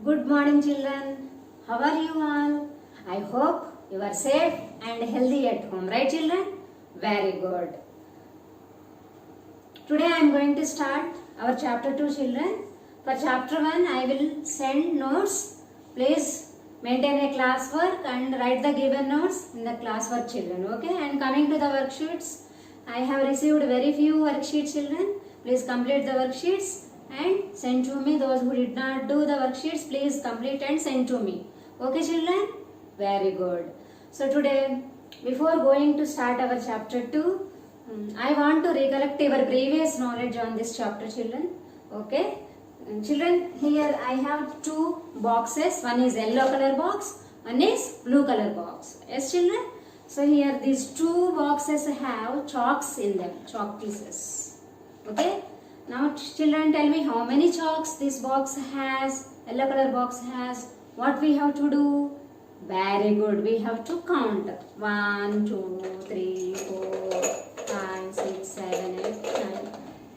Good morning, children. How are you all? I hope you are safe and healthy at home, right, children? Very good. Today I am going to start our chapter 2, children. For chapter 1, I will send notes. Please maintain a classwork and write the given notes in the classwork, children. Okay? And coming to the worksheets, I have received very few worksheets, children. Please complete the worksheets and send to me. Those who did not do the worksheets, please complete and send to me. Okay, children? Very good. So today, before going to start our chapter 2, I want to recollect your previous knowledge on this chapter, children. Okay? Children, here I have two boxes. One is yellow color box, one is blue color box. Yes, children? So here these two boxes have chalks in them, chalk pieces. Okay? Now children, tell me how many chalks this box has, yellow color box has. What we have to do? Very good. We have to count. 1, 2, 3, 4, 5, 6, 7, 8,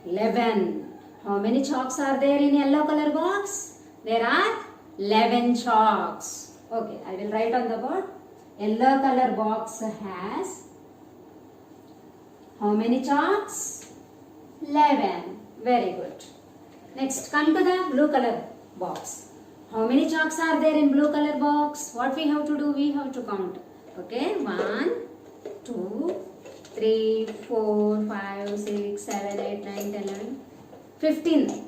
9, 11. How many chalks are there in yellow color box? There are 11 chalks. Okay, I will write on the board. Yellow color box has how many chalks? 11. Very good. Next, come to the blue color box. How many chalks are there in blue color box? What we have to do? We have to count. Okay, 1, 2, 3, 4, 5, 6, 7, 8, 9, 10, 11, 15.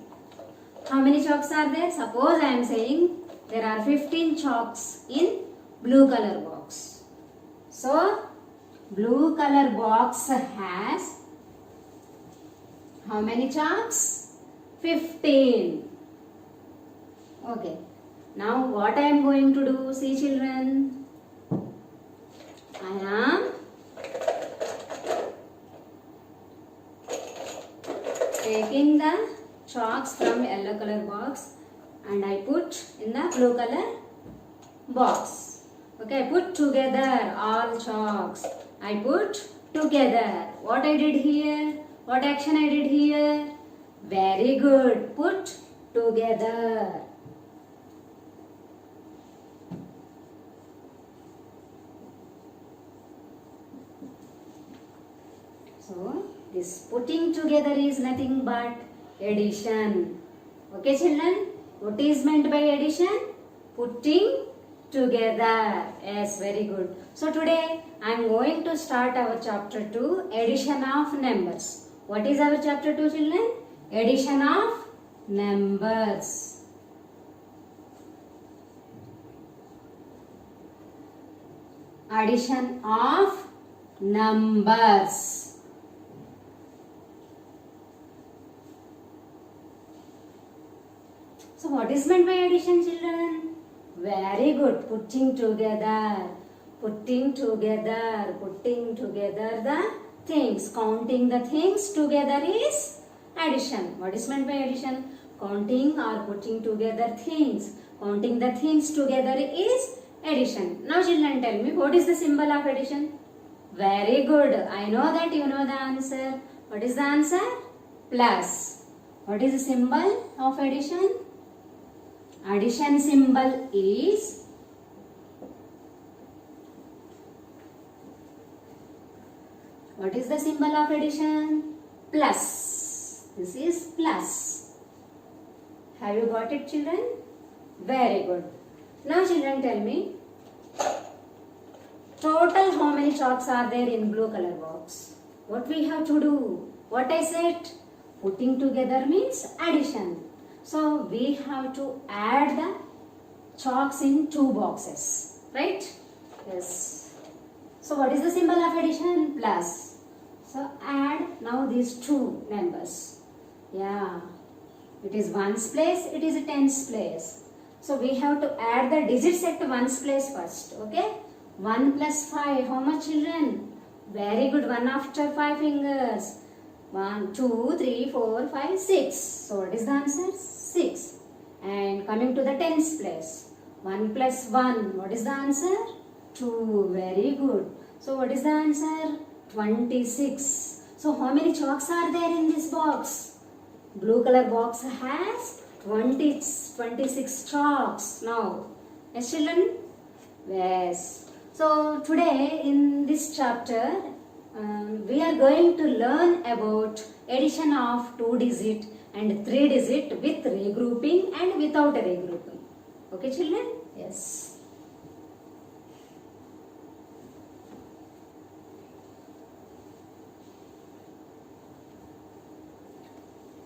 How many chalks are there? Suppose I am saying there are 15 chalks in blue color box. So, blue color box has how many chalks? 15. Okay. Now what I am going to do? See, children. I am taking the chalks from yellow color box and I put in the blue color box. Okay, I put together all chalks. I put together. What I did here? What action I did here? Very good. Put together. So, this putting together is nothing but addition. Okay, children? What is meant by addition? Putting together. Yes, very good. So, today I am going to start our chapter 2, addition of numbers. What is our chapter 2, children? Addition of numbers. Addition of numbers. So what is meant by addition, children? Very good. Putting together. Putting together. Putting together the things. Counting the things together is addition. What is meant by addition? Counting or putting together things. Counting the things together is addition. Now children, tell me, what is the symbol of addition? Very good. I know that you know the answer. What is the answer? Plus. What is the symbol of addition? Addition symbol is what is the symbol of addition? Plus. This is plus. Have you got it, children? Very good. Now children, tell me, total how many chalks are there in blue color box? What we have to do? What I said? Putting together means addition. So we have to add the chalks in two boxes. Right? Yes. So what is the symbol of addition? Plus. So add now these two numbers. Yeah. It is ones place, it is a tens place. So we have to add the digits at ones place first. Okay? 1 plus 5. How much, children? Very good. 1 after 5 fingers. 1, 2, 3, 4, 5, 6. So what is the answer? 6. And coming to the tens place. 1 plus 1. What is the answer? 2. Very good. So what is the answer? 26. So how many chalks are there in this box? Blue color box has 26 chalks now. Yes, children? Yes. So today in this chapter, we are going to learn about addition of 2-digit and 3-digit with regrouping and without regrouping. Okay, children? Yes.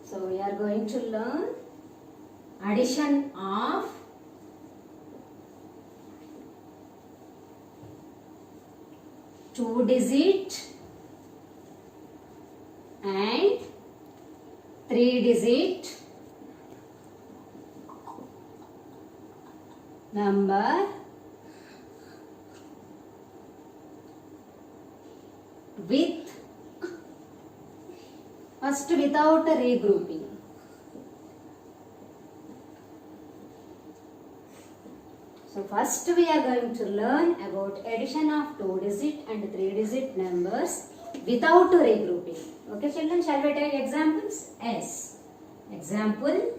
So we are going to learn addition of 2-digit and 3-digit number with first without regrouping. So first we are going to learn about addition of 2-digit and 3-digit numbers without regrouping. Okay children, shall we take examples? Yes. Example.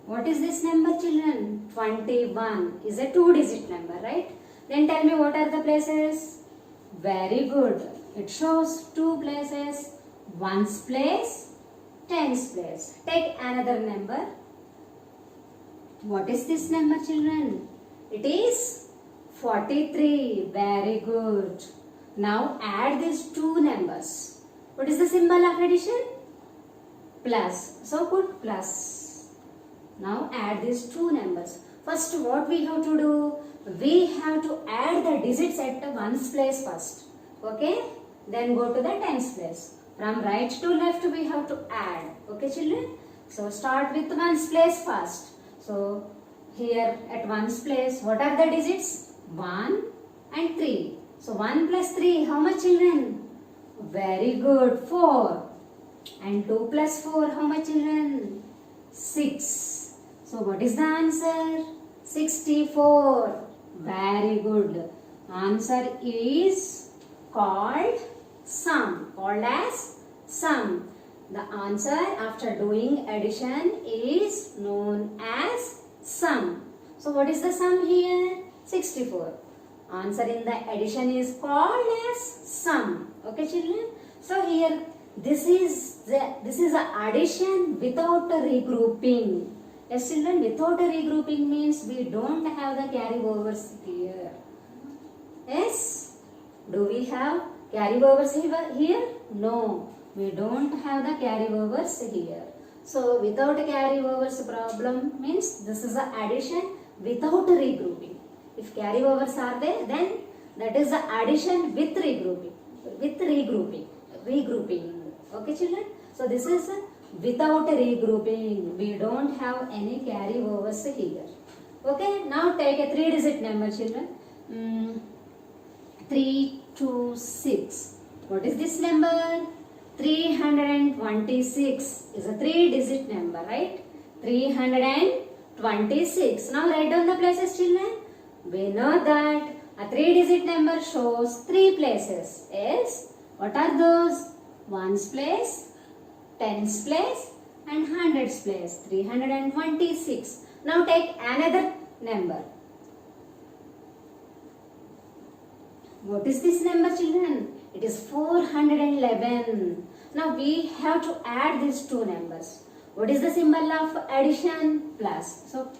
What is this number children? 21 is a 2-digit number, right? Then tell me what are the places? Very good. It shows 2 places, 1's place, 10's place. Take another number. What is this number children? It is 43. Very good. Now add these 2 numbers. What is the symbol of addition? Plus. So put plus. Now add these 2 numbers. First what we have to do? We have to add the digits at 1's place first. Okay? Then go to the 10's place. From right to left we have to add. Okay children? So start with 1's place first. So here at 1's place, what are the digits? 1 and 3. So 1 plus 3, how much children? Very good, 4. And 2 plus 4, how much children? 6. So what is the answer? 64. Very good. Answer is called sum. Called as sum. The answer after doing addition is known as sum. So what is the sum here? 64. Answer in the addition is called as sum. Okay children? So here this is the addition without a regrouping. Yes children, without a regrouping means we don't have the carryovers here. Yes? Do we have carryovers here? No. We don't have the carryovers here. So without carryovers problem means this is the addition without regrouping. If carryovers are there, then that is the addition with regrouping. Regrouping. Okay children? So this is without regrouping. We don't have any carryovers here. Okay? Now take a 3-digit number children. 3, 2, 6. What is this number? 326 is a 3-digit number, right? 326. Now write down the places children. We know that a 3-digit number shows 3 places. Yes. What are those? 1's place, 10's place and 100's place. 326. Now take another number. What is this number children? It is 411. Now we have to add these 2 numbers. What is the symbol of addition? Plus. So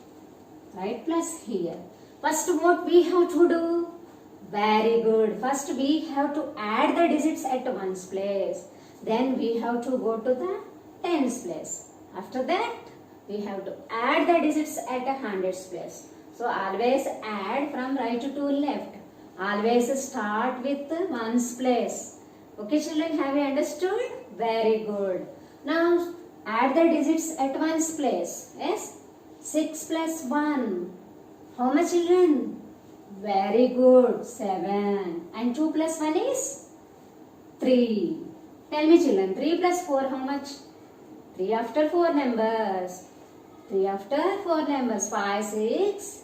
write plus here. First what we have to do? Very good. First we have to add the digits at 1's place. Then we have to go to the 10's place. After that we have to add the digits at 100's place. So always add from right to left. Always start with 1's place. Okay children, have you understood? Very good. Now add the digits at 1's place. Yes? 6 plus 1. How much children? Very good. 7. And 2 plus 1 is? 3. Tell me children, 3 plus 4 how much? 3 after 4 numbers. 3 after 4 numbers. 5, 6.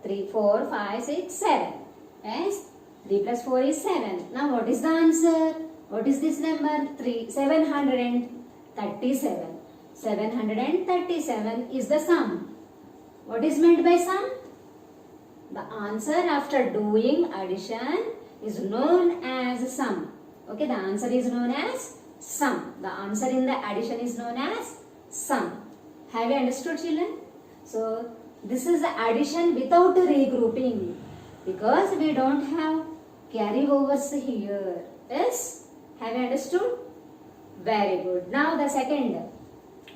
3, 4, 5, 6, 7. Yes? 3 plus 4 is 7. Now what is the answer? What is this number? 737. 737 is the sum. What is meant by sum? The answer after doing addition is known as sum. Okay, the answer is known as sum. The answer in the addition is known as sum. Have you understood, children? So, this is the addition without regrouping because we don't have carryovers here. Yes? Have you understood? Very good. Now the second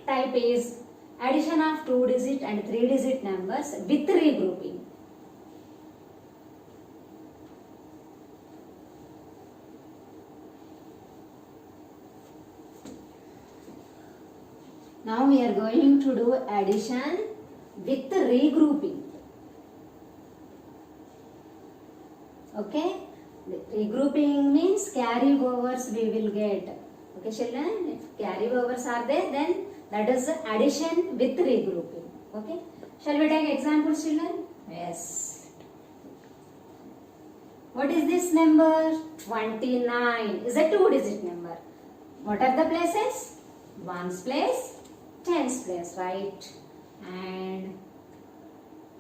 type is addition of 2-digit and 3-digit numbers with regrouping. Now we are going to do addition with regrouping. Okay? Regrouping means carryovers we will get. Okay, children? If carryovers are there, then that is addition with regrouping. Okay? Shall we take examples, children? Yes. What is this number? 29 is a 2-digit number. What are the places? Ones place, tens place, right? And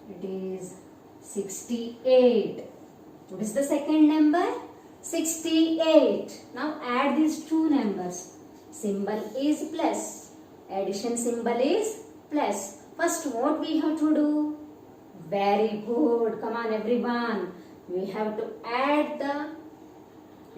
it is 68. What is the second number? 68. Now add these two numbers. Symbol is plus. Addition symbol is plus. First, what we have to do? Very good. Come on, everyone. We have to add the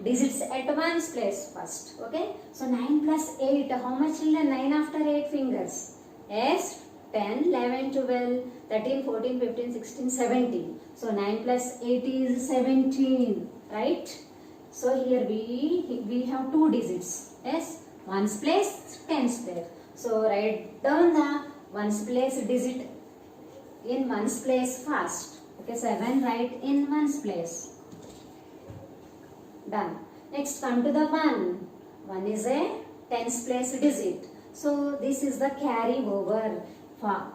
digits at ones place first. Okay. So 9 plus 8. How much, children? 9 after 8 fingers. Yes. 10, 11, 12, 13, 14, 15, 16, 17. So 9 plus 8 is 17. Right. So here we have two digits. Yes. Ones place, tens place. So write down the ones place digit in ones place first. Okay, 7 write in ones place. Done. Next come to the 1. 1 is a tens place digit. So this is the carryover.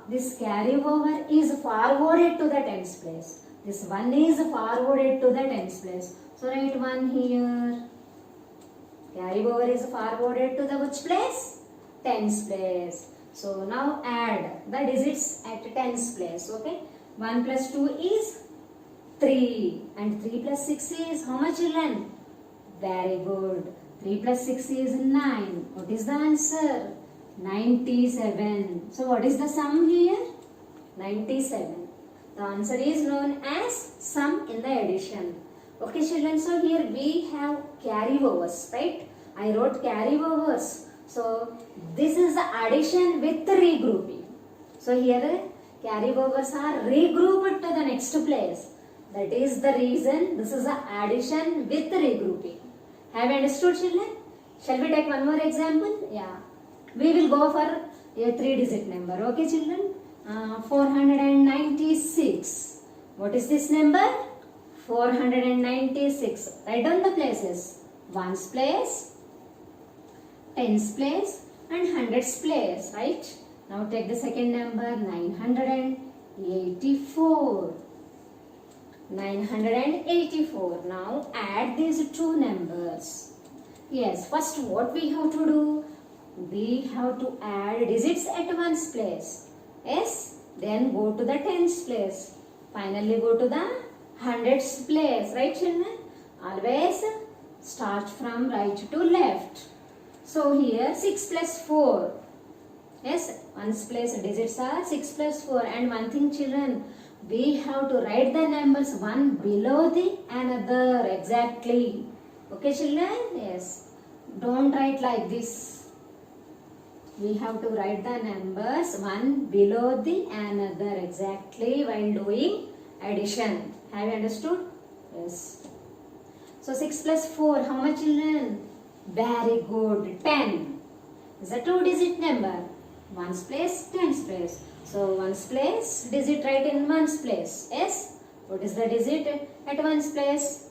This carryover is forwarded to the tens place. This 1 is forwarded to the tens place. So write 1 here. Carryover is forwarded to the which place? Tens place. So now add the digits at tens place. Okay. 1 plus 2 is 3. And 3 plus 6 is how much, children? Very good. 3 plus 6 is 9. What is the answer? 97. So what is the sum here? 97. The answer is known as sum in the addition. Okay, children. So here we have carryovers, right? I wrote carryovers. So this is the addition with regrouping. So here carryovers are regrouped to the next place. That is the reason this is the addition with regrouping. Have you understood, children? Shall we take one more example? Yeah. We will go for a 3-digit number. Okay, children? 496. What is this number? 496. Write down the places. Ones place, tens place and hundreds place. Right? Now take the second number. 984. 984. Now add these two numbers. Yes, first what we have to do? We have to add digits at ones place. Yes, then go to the tens place. Finally go to the hundreds place. Right, children? Always start from right to left. So here 6 plus 4. Yes, ones place digits are 6 plus 4. And one thing, children, we have to write the numbers one below the another exactly. Okay, children? Yes. Don't write like this. We have to write the numbers one below the another exactly while doing addition. Have you understood? Yes. So 6 plus 4, how much, children? Very good. 10. It's a 2-digit number. Ones place, tens place. So ones place, digit write in ones place. Yes. What is the digit at ones place?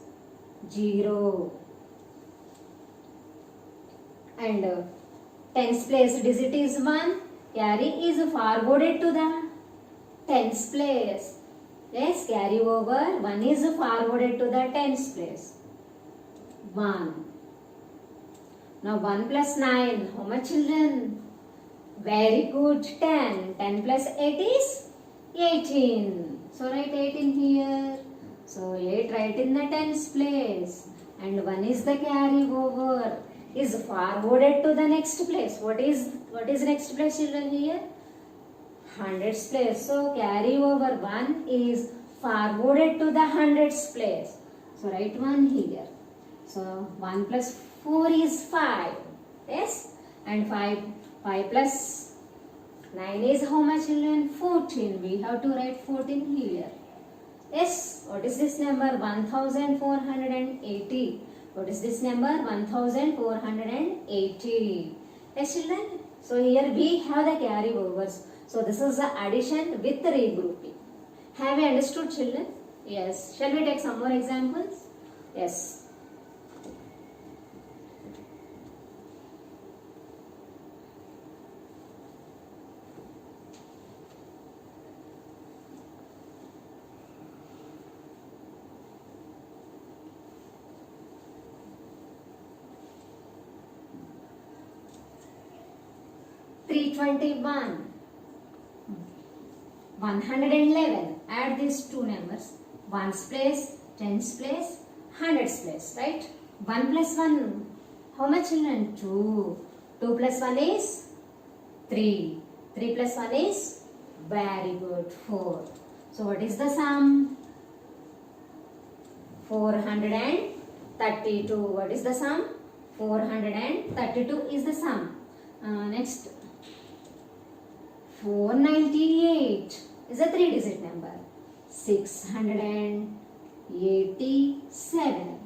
0. And tens place digit is 1. Carry is forwarded to the tens place. Yes, carry over. 1 is forwarded to the tens place. 1. Now 1 plus 9. How much, children? Very good. 10. 10 plus 8 is 18. So write 18 here. So 8 write in the tens place. And 1 is the carry over. Is forwarded to the next place. What is next place, children, here? Hundreds place. So carry over 1 is forwarded to the hundreds place. So write 1 here. So 1 plus 4 is 5. Yes. And 5 plus 9 is how much, children? 14. We have to write 14 here. Yes. What is this number? 1480. What is this number? 1480. Yes, children. So here we have the carry overs. So this is the addition with regrouping. Have you understood, children? Yes. Shall we take some more examples? Yes. $321. 111. Add these two numbers. Ones place, tens place, hundreds place. Right? 1 plus 1. How much, children? 2. 2 plus 1 is 3. 3 plus 1 is very good. 4. So what is the sum? 432. What is the sum? 432 is the sum. Next. 498 is a 3-digit number. 687.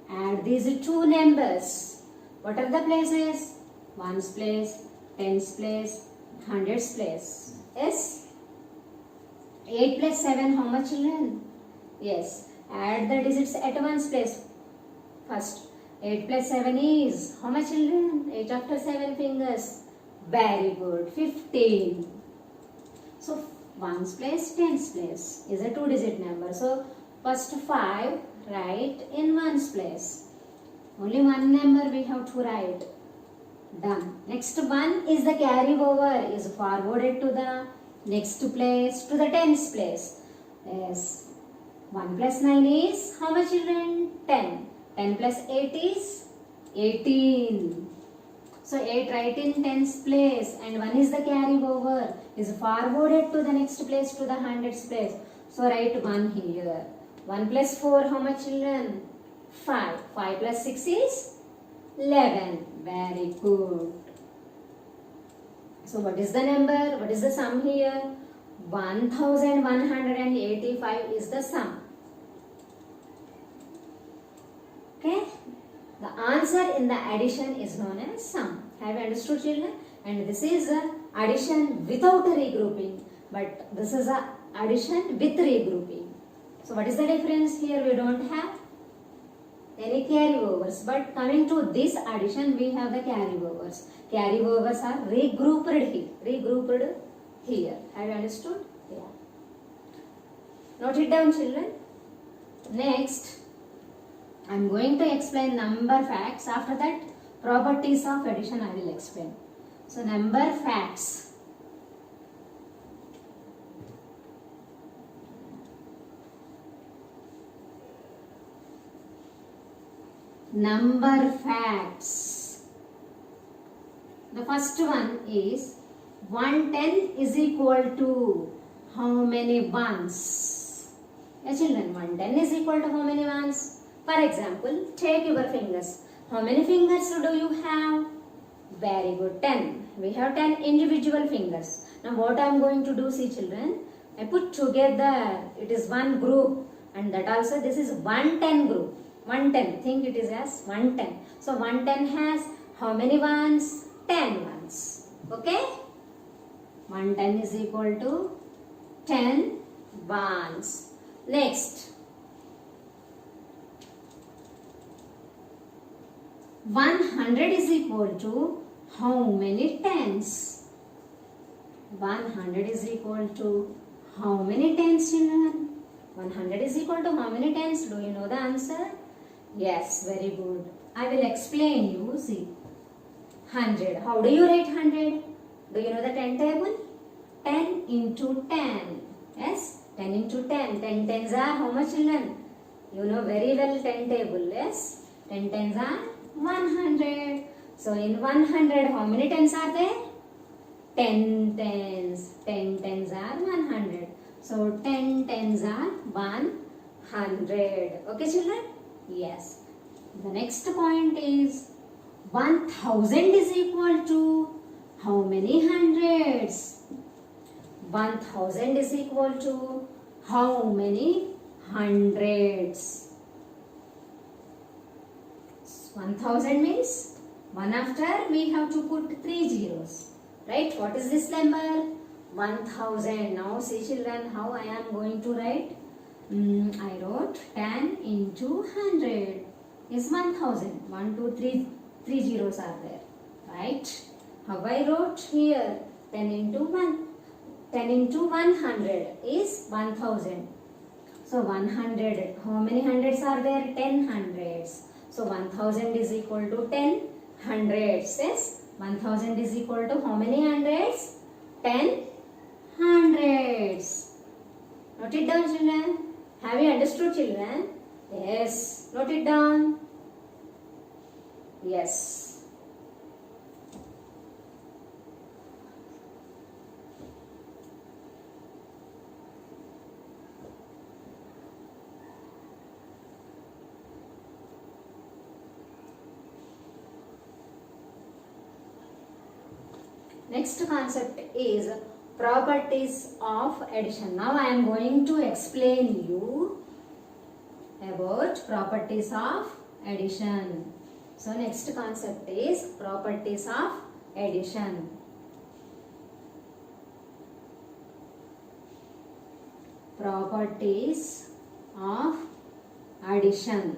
Add these two numbers. What are the places? Ones place, tens place, hundreds place. Yes? 8 plus 7, how much, children? Yes. Add the digits at ones place. First, 8 plus 7 is, how much, children? 8 after 7 fingers. Very good. 15. So, ones place, tens place is a 2-digit number. So, first 5 write in ones place. Only one number we have to write. Done. Next one is the carry over. Is forwarded to the next place, to the tens place. Yes. 1 plus 9 is, how much, children? 10. 10 plus 8 is 18. So 8 write in tens place and 1 is the carry over. Is forwarded to the next place, to the hundreds place. So write 1 here. 1 plus 4, how much, children? 5. 5 plus 6 is 11. Very good. So what is the number? What is the sum here? 1185 is the sum. Okay. The answer in the addition is known as sum. Have you understood, children? And this is addition without regrouping. But this is addition with regrouping. So what is the difference here? We don't have any carry overs. But coming to this addition, we have the carry overs. Carry overs are regrouped here. Regrouped here. Have you understood? Yeah. Note it down, children. Next, I am going to explain number facts. After that, properties of addition I will explain. So, number facts. Number facts. The first one is 110 is equal to how many ones? Yeah, children, 110 is equal to how many ones? For example, take your fingers. How many fingers do you have? Very good, 10. We have 10 individual fingers. Now what I am going to do, see, children, I put together, it is one group, and that also this is 110 group. 110, think it is as 110. So 110 has how many ones? 10 ones. Okay? 110 is equal to 10 ones. Next, 100 is equal to how many tens? 100 is equal to how many tens, children? 100 is equal to how many tens? Do you know the answer? Yes, very good. I will explain you. See, 100. How do you write 100? Do you know the 10 table? 10 into 10. Yes? 10 into 10. 10 tens are how much, children? You know very well 10 table. Yes? 10 tens are 100. So in 100, how many tens are there? 10 tens. 10 tens are 100. So 10 tens are 100. Okay, children? Yes. The next point is 1000 is equal to how many hundreds? 1000 is equal to how many hundreds? 1000 means 1 after we have to put 3 zeros. Right? What is this number? 1000. Now see children how I am going to write. I wrote 10 into 100 is 1000. 1, 2, 3 zeros are there. Right? How I wrote here 10 into 1. 10 into 100 is 1000. So 100. How many hundreds are there? 10 hundreds. So 1000 is equal to 10 hundreds. Yes? 1000 is equal to how many hundreds? 10 hundreds. Note it down, children. Have you understood, children? Yes. Note it down. Yes. Next concept is properties of addition. Now I am going to explain you about properties of addition. So next concept is properties of addition. Properties of addition.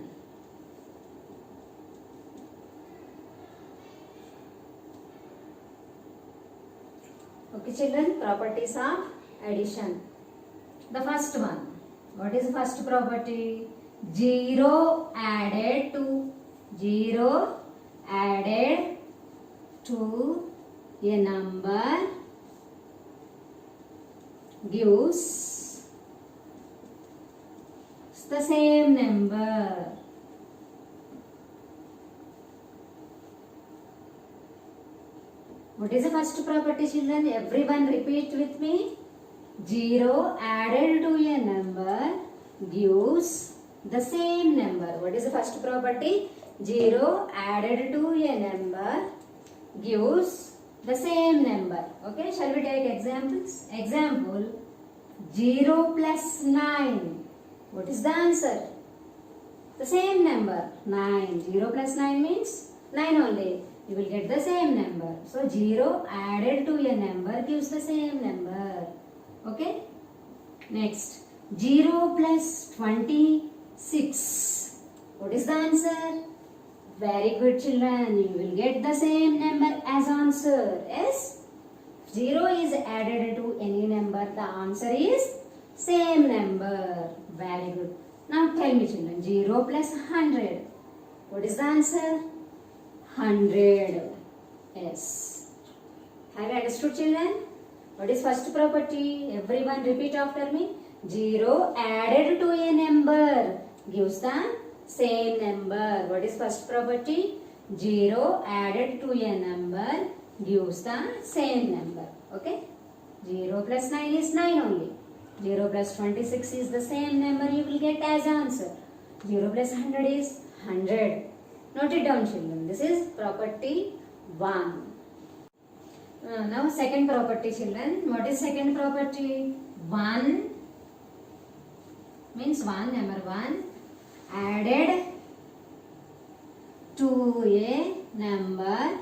Okay, children, properties of addition. The first one. What is the first property? 0 added to a number gives the same number. What is the first property, children? Everyone repeat with me. 0 added to a number gives the same number. What is the first property? 0 added to a number gives the same number. Okay, shall we take examples? Example, 0 plus 9. What is the answer? The same number, 9. 0 plus 9 means 9 only. You will get the same number. So 0 added to a number gives the same number. Okay. Next, 0 plus 26. What is the answer? Very good, children. You will get the same number as answer. Yes. 0 is added to any number. The answer is same number. Very good. Now tell me, children. 0 plus 100. What is the answer? 100. Yes. Have you understood, children? What is first property? Everyone repeat after me. 0 added to a number gives the same number. What is first property? 0 added to a number gives the same number. Okay? 0 plus 9 is 9 only. 0 plus 26 is the same number you will get as answer. 0 plus 100 is 100. Note it down, children. This is property 1. Now second property, children. What is second property? 1 means 1, number 1 added to a number.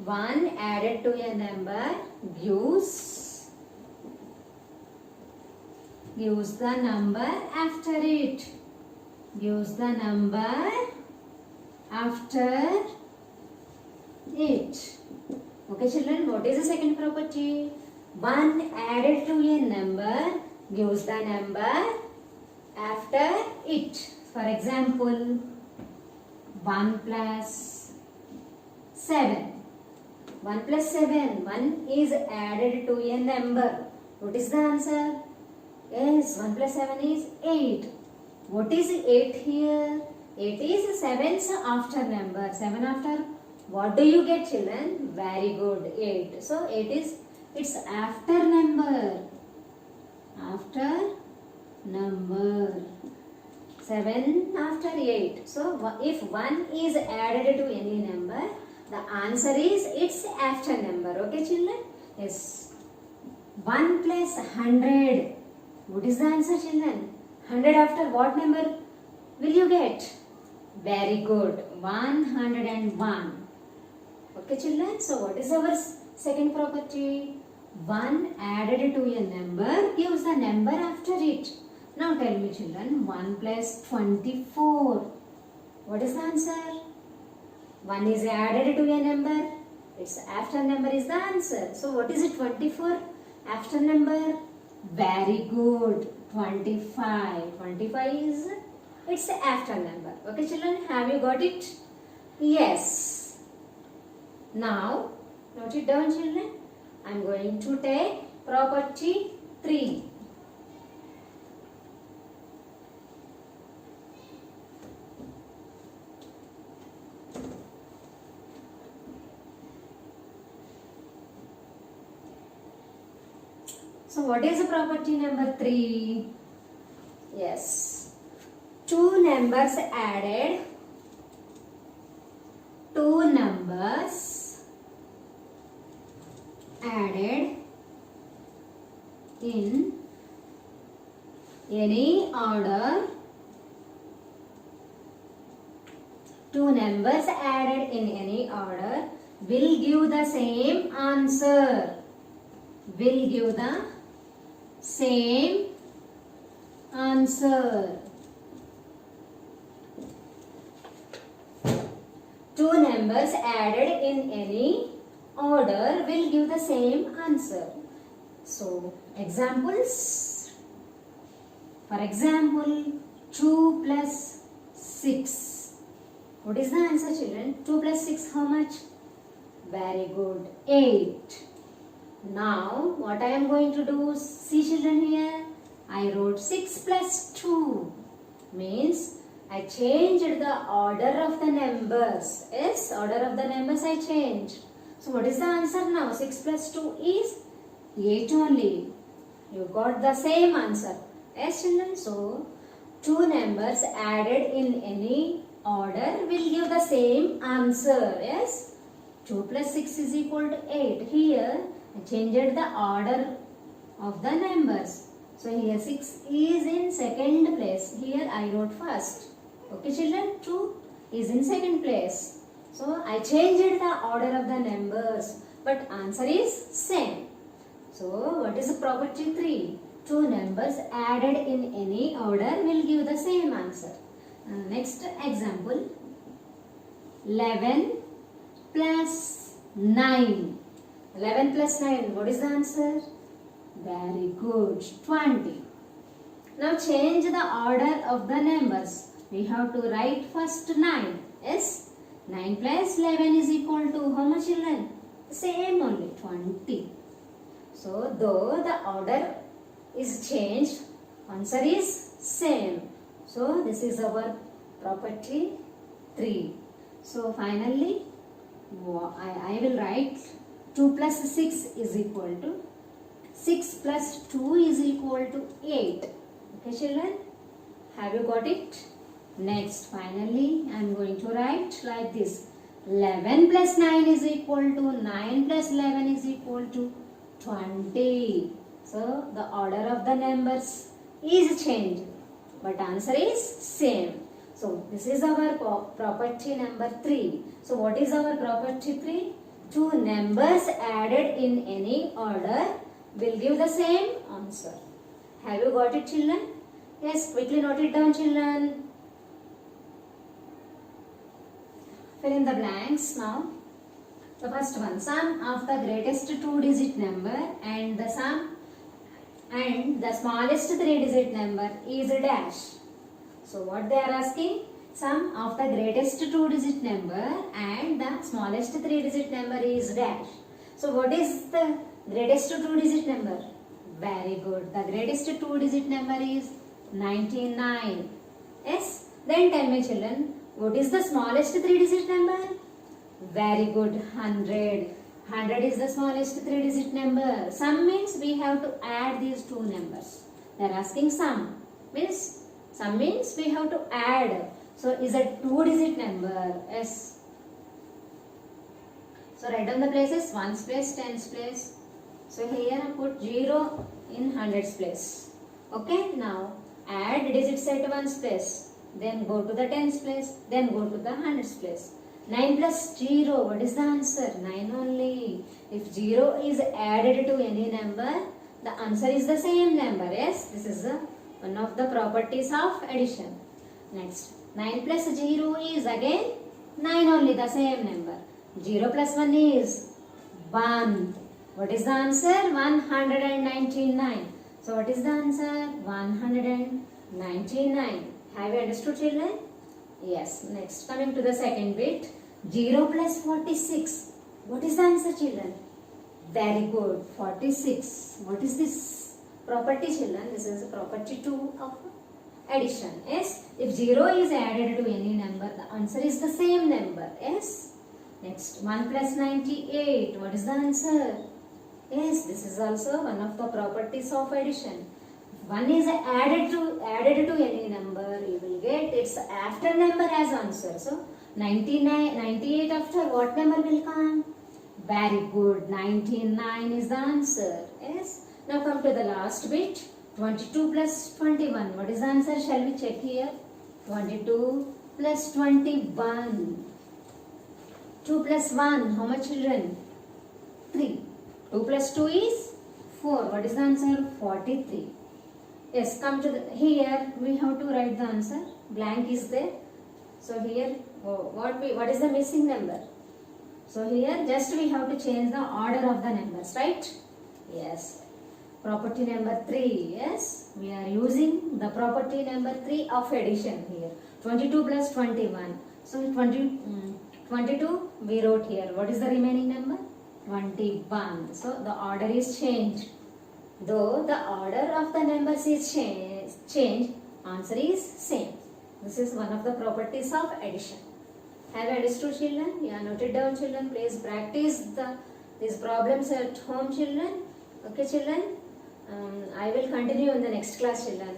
1 added to a number gives the number after it. Gives the number after it. Okay, children, what is the second property? 1 added to a number gives the number after it. For example, 1 plus 7. 1 plus 7. 1 is added to a number. What is the answer? Yes, 1 plus 7 is 8. What is 8 here? 8 is 7's after number. 7 after what do you get, children? Very good, 8. So 8 is its after number. After number. 7 after 8. So if 1 is added to any number, the answer is its after number. Okay, children? Yes. 1 plus 100. What is the answer, children? 100 after what number will you get? Very good. 101. Okay, children? So what is our second property? 1 added to a number gives the number after it. Now tell me, children, 1 plus 24. What is the answer? 1 is added to a number. Its after number is the answer. So what is it? 24 after number? Very good. 25. 25 is its after number. Okay, children, have you got it? Yes. Now, note it down, children. I am going to take property 3. So what is property number 3? Yes. Two numbers added. Two numbers added in any order. Two numbers added in any order will give the same answer. Will give the same answer. Two numbers added in any order will give the same answer. So, examples. For example, 2 plus 6. What is the answer, children? 2 plus 6, how much? Very good. 8. Now, what I am going to do, see, children, here. I wrote 6 plus 2. Means, I changed the order of the numbers. Yes, order of the numbers I changed. So, what is the answer now? 6 plus 2 is 8 only. You got the same answer. Yes, children. So, two numbers added in any order will give the same answer. Yes. 2 plus 6 is equal to 8. Here, I changed the order of the numbers. So, here 6 is in second place. Here, I wrote first. Okay, children. 2 is in second place. So, I changed the order of the numbers. But answer is same. So, what is the property 3? Two numbers added in any order will give the same answer. Next example. 11 plus 9. 11 plus 9. What is the answer? Very good. 20. Now change the order of the numbers. We have to write first 9. Yes. 9 plus 11 is equal to how much, children? Same only. 20. So, though the order is changed, answer is same. So, this is our property 3. So, finally, I will write 2 plus 6 is equal to 6 plus 2 is equal to 8. Okay, children? Have you got it? Next, finally, I am going to write like this. 11 plus 9 is equal to 9 plus 11 is equal to 20. So, the order of the numbers is changed, but answer is same. So, this is our property number 3. So, what is our property 3? Two numbers added in any order will give the same answer. Have you got it, children? Yes, quickly note it down, children. Fill in the blanks now. The first one, sum of the greatest 2-digit number and the sum and the smallest 3-digit number is dash. So what they are asking? Sum of the greatest 2-digit number and the smallest 3-digit number is dash. So what is the greatest 2-digit number? Very good. The greatest 2-digit number is 99. Yes. Then tell me children, what is the smallest 3-digit number? Very good. 100. 100 is the smallest 3-digit number. Sum means we have to add these two numbers. They are asking sum. Sum means we have to add. So is a 2-digit number. Yes. So write down the places. 1's place, 10's place. So here I put 0 in 100's place. Okay. Now add digits at 1's place. Then go to the 10's place. Then go to the 100's place. 9 plus 0. What is the answer? 9 only. If 0 is added to any number, the answer is the same number. Yes. This is one of the properties of addition. Next. 9 plus 0 is again 9 only, the same number. 0 plus 1 is 1. What is the answer? 199. So what is the answer? 199. Have you understood children? Yes. Next, coming to the second bit. 0 plus 46. What is the answer children? Very good. 46. What is this property children? This is a property 2 of addition. Yes. If 0 is added to any number, the answer is the same number. Yes. Next, 1 plus 98. What is the answer? Yes, this is also one of the properties of addition. If 1 is added to any number, you will get its after number as answer. So 98 after what number will come? Very good. 99 is the answer. Yes. Now come to the last bit. 22 plus 21. What is the answer? Shall we check here? 22 plus 21. 2 plus 1. How much children? 3. 2 plus 2 is 4. What is the answer? 43. Yes, come to here we have to write the answer. Blank is there. So here what is the missing number? So here just we have to change the order of the numbers, right? Yes. Property number 3. Yes, we are using the property number 3 of addition here. 22 plus 21. So 22 we wrote here. What is the remaining number? 21. So the order is changed. Though the order of the numbers is changed, answer is same. This is one of the properties of addition. Have you understood children? Yeah, noted down children. Please practice these problems at home children. Okay children. I will continue in the next class children.